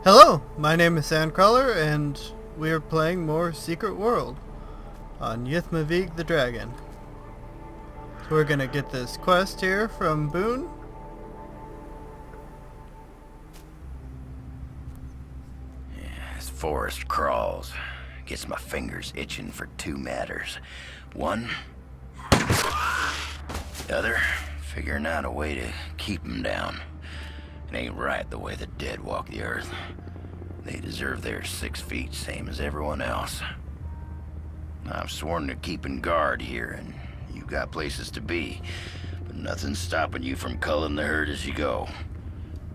Hello, my name is Sandcrawler, and we are playing more Secret World on Ythmevge the Dragon. So we're gonna get this quest here from Boone. This forest crawls. Gets my fingers itching for two matters. One, the other, figuring out a way to keep them down. It ain't right the way the dead walk the earth. They deserve their 6 feet, same as everyone else. I've sworn to keeping guard here, and you got places to be, but nothing's stopping you from culling the herd as you go.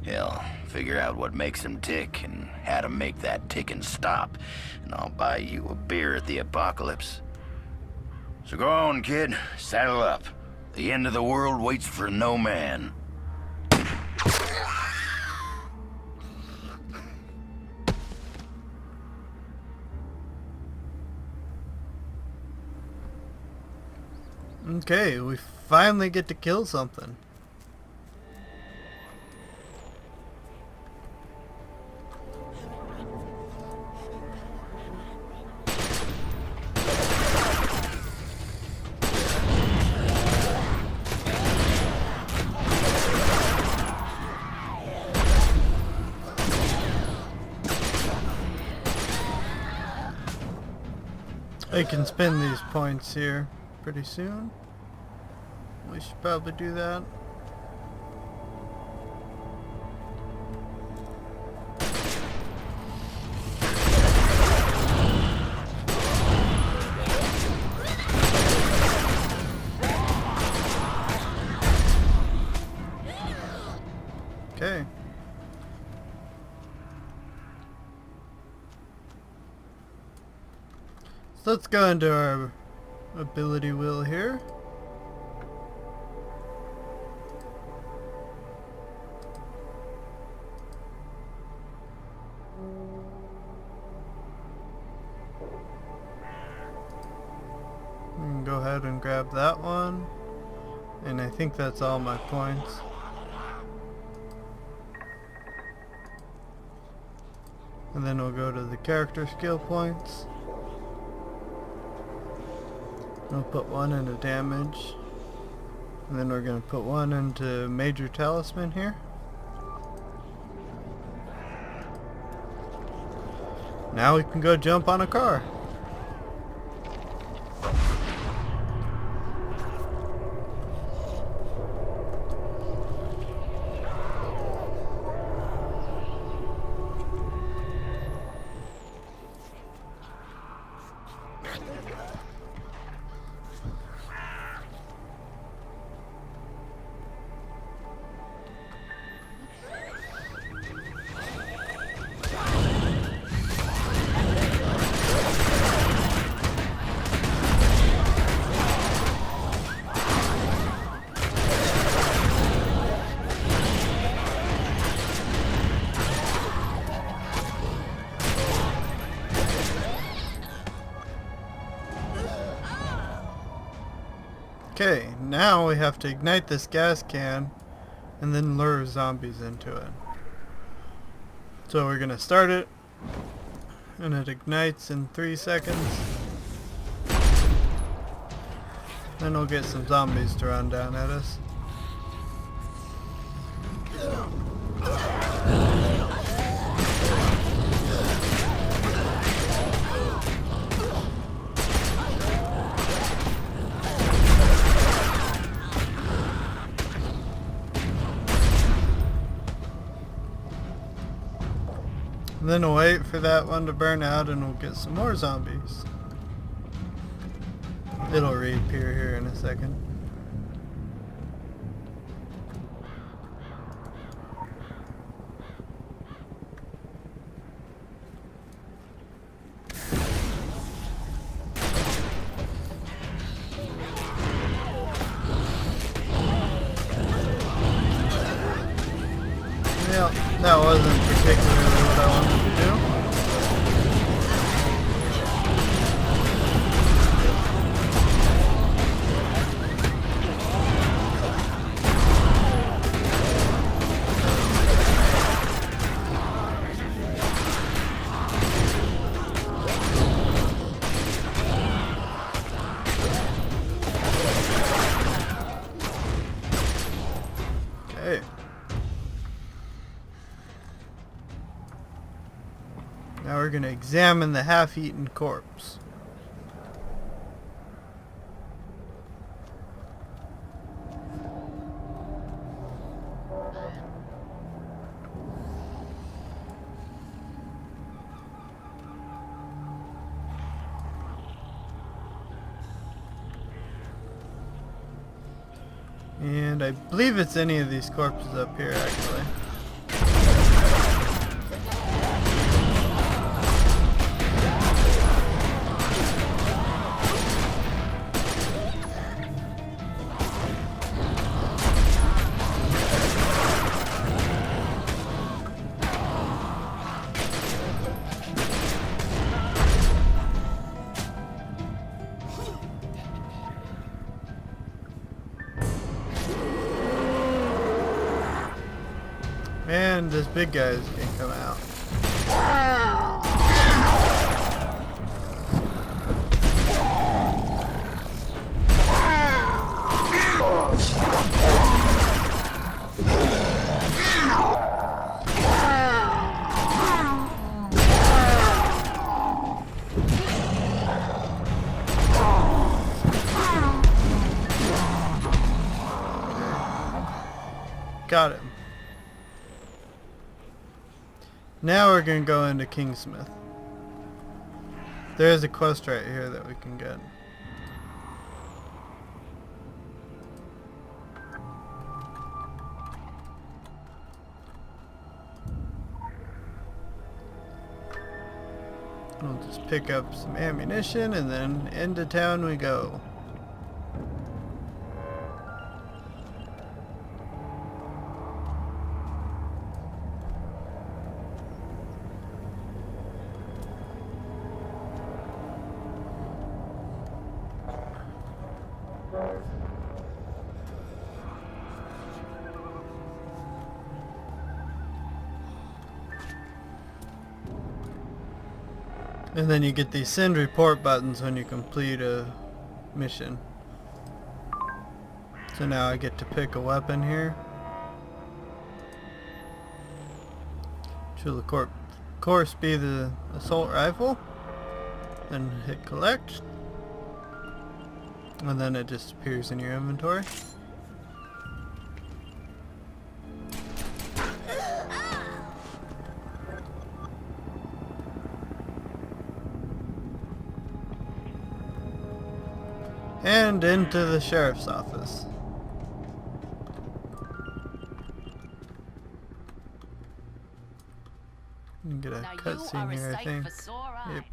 Hell, figure out what makes them tick and how to make that ticking stop, and I'll buy you a beer at the apocalypse. So go on, kid, saddle up. The end of the world waits for no man. Okay, we finally get to kill something. I can spend these points here pretty soon. We should probably do that. Okay. So let's go into our ability wheel here. Go ahead and grab that one, and I think that's all my points. And then we'll go to the character skill points. We'll put one into damage, and then we're going to put one into major talisman here. Now we can go jump on a car. Okay, now we have to ignite this gas can and then lure zombies into it. So we're gonna start it, and it ignites in 3 seconds. Then we'll get some zombies to run down at us. Then we'll wait for that one to burn out and we'll get some more zombies. It'll reappear here in a second. Yeah, that wasn't particularly what I wanted to do. we're going to examine the half-eaten corpse. And I believe it's any of these corpses up here, actually. And this big guy can come out. Got him. Now we're going to go into Kingsmith. There is a quest right here that we can get. We'll just pick up some ammunition and then into town we go. And then you get these send report buttons when you complete a mission. So now I get to pick a weapon here. Which will of course be the assault rifle. Then hit collect. And then it just appears in your inventory. And into the sheriff's office. You can get a cutscene here, I think. Yep.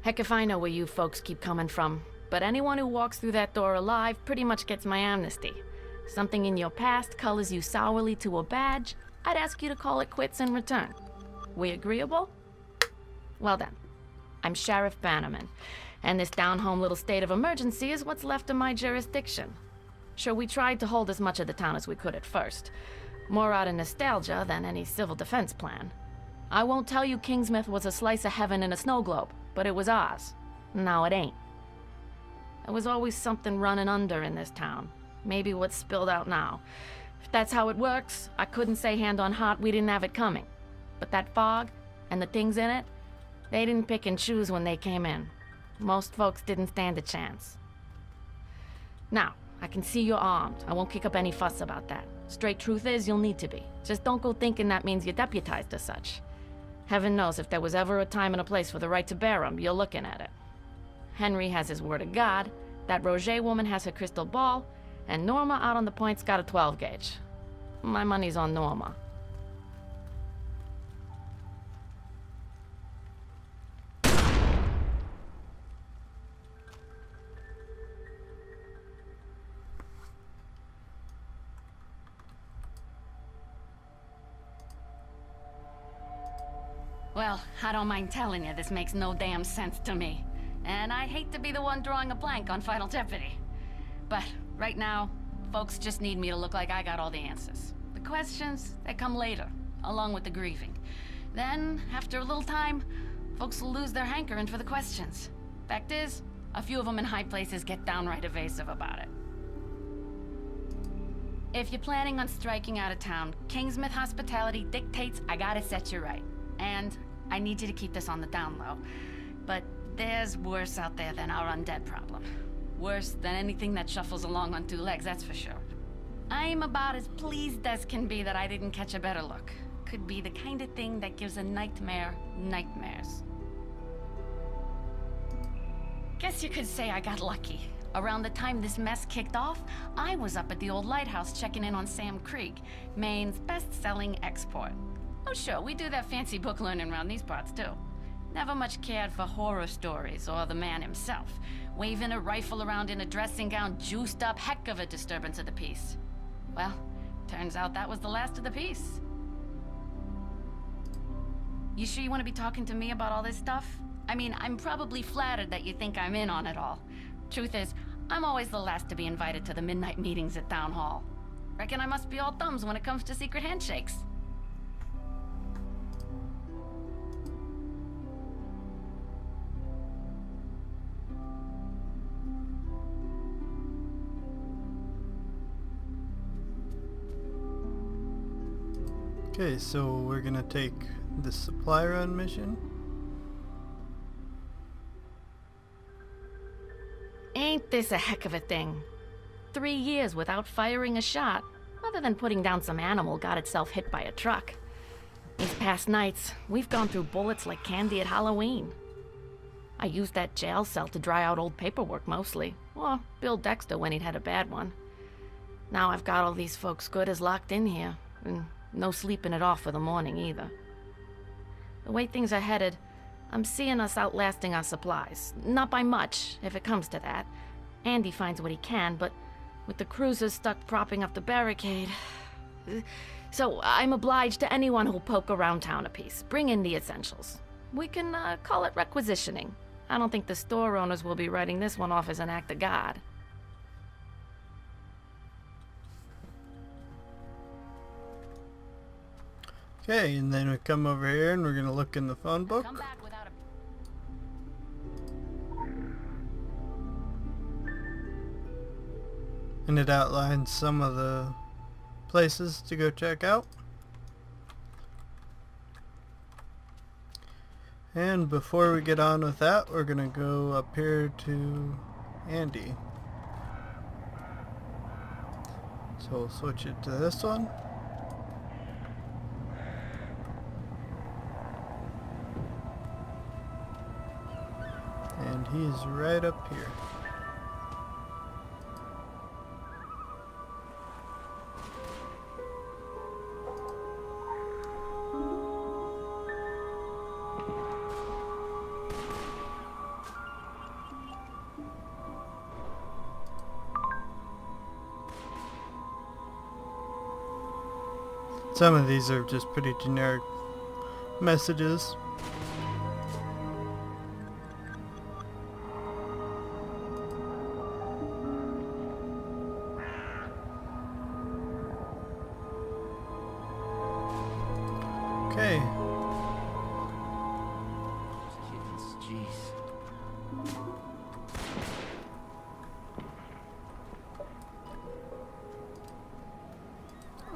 Heck if I know where you folks keep coming from, but anyone who walks through that door alive pretty much gets my amnesty. Something in your past colors you sourly to a badge, I'd ask you to call it quits in return. We agreeable? Well then. I'm Sheriff Bannerman, and this down-home little state of emergency is what's left of my jurisdiction. Sure, we tried to hold as much of the town as we could at first. More out of nostalgia than any civil defense plan. I won't tell you Kingsmith was a slice of heaven in a snow globe, but it was ours. Now it ain't. There was always something running under in this town. Maybe what's spilled out now. If that's how it works, I couldn't say hand on heart we didn't have it coming. But that fog, and the things in it, they didn't pick and choose when they came in. Most folks didn't stand a chance. Now, I can see you're armed. I won't kick up any fuss about that. Straight truth is, you'll need to be. Just don't go thinking that means you're deputized as such. Heaven knows if there was ever a time and a place for the right to bear 'em, you're looking at it. Henry has his word of God, that Roger woman has her crystal ball, and Norma out on the point's got a 12 gauge. My money's on Norma. Well, I don't mind telling you, this makes no damn sense to me. And I hate to be the one drawing a blank on Final Jeopardy. But right now, folks just need me to look like I got all the answers. The questions, they come later, along with the grieving. Then, after a little time, folks will lose their hankering for the questions. Fact is, a few of them in high places get downright evasive about it. If you're planning on striking out of town, Kingsmouth hospitality dictates I gotta set you right. And I need you to keep this on the down low. But there's worse out there than our undead problem. Worse than anything that shuffles along on two legs, that's for sure. I'm about as pleased as can be that I didn't catch a better look. Could be the kind of thing that gives a nightmare nightmares. Guess you could say I got lucky. Around the time this mess kicked off, I was up at the old lighthouse checking in on Sam Krieg, Maine's best-selling export. Oh sure, we do that fancy book learning around these parts too. Never much cared for horror stories or the man himself. Waving a rifle around in a dressing gown, juiced up, heck of a disturbance of the peace. Well, turns out that was the last of the peace. You sure you want to be talking to me about all this stuff? I mean, I'm probably flattered that you think I'm in on it all. Truth is, I'm always the last to be invited to the midnight meetings at Town Hall. Reckon I must be all thumbs when it comes to secret handshakes. Okay, so we're gonna take the supply run mission. Ain't this a heck of a thing? 3 years without firing a shot, other than putting down some animal got itself hit by a truck. These past nights, we've gone through bullets like candy at Halloween. I used that jail cell to dry out old paperwork mostly, or Bill Dexter when he'd had a bad one. Now I've got all these folks good as locked in here, and no sleeping it off for the morning either. The way things are headed, I'm seeing us outlasting our supplies. Not by much, if it comes to that. Andy finds what he can, but with the cruisers stuck propping up the barricade... So I'm obliged to anyone who'll poke around town a piece. Bring in the essentials. We can call it requisitioning. I don't think the store owners will be writing this one off as an act of God. Okay, and then we come over here and we're gonna look in the phone book. Come back without a... And it outlines some of the places to go check out. And before we get on with that, we're gonna go up here to Andy. So we'll switch it to this one. And he's right up here. Some of these are just pretty generic messages. Okay. Jeez.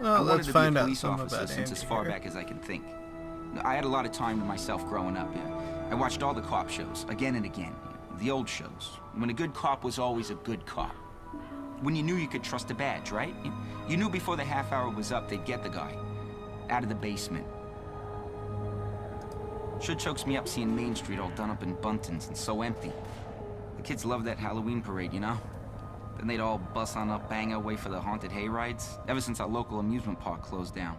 Well, let's find out some officer about since Andy as far here. back as I can think. I had a lot of time to myself growing up. I watched all the cop shows, again and again. The old shows, when a good cop was always a good cop. When you knew you could trust a badge, right? You knew before the half hour was up, they'd get the guy. Out of the basement. Sure chokes me up seeing Main Street all done up in buntings and so empty. The kids loved that Halloween parade, you know? Then they'd all bus on up Bangor, wait for the haunted hay rides, ever since our local amusement park closed down.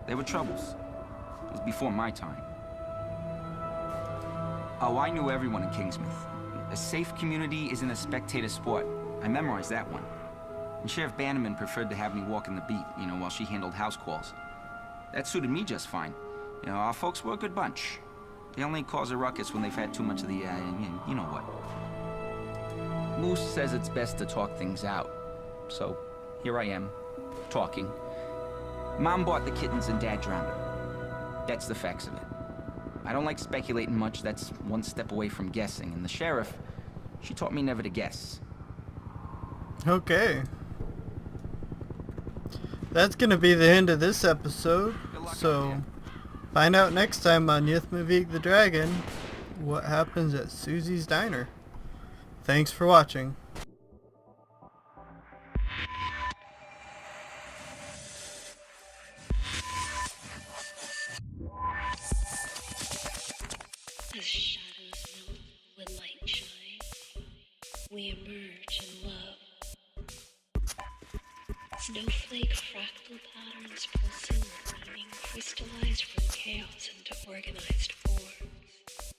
There were troubles. It was before my time. Oh, I knew everyone in Kingsmouth. A safe community isn't a spectator sport. I memorized that one. And Sheriff Bannerman preferred to have me walk in the beat, you know, while she handled house calls. That suited me just fine. You know, our folks were a good bunch. They only cause a ruckus when they've had too much of the, you know what. Moose says it's best to talk things out. So, here I am, talking. Mom bought the kittens and Dad drowned her. That's the facts of it. I don't like speculating much, that's one step away from guessing. And the sheriff, she taught me never to guess. Okay. that's going to be the end of this episode. So find out next time on Ythmevge the Dragon what happens at Susie's Diner. Thanks for watching. As shadows melt when light shines, we emerge in love. Snowflake fractal patterns pulsing with meaning crystallized from chaos into organized forms.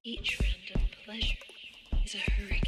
Each random pleasure is a hurricane.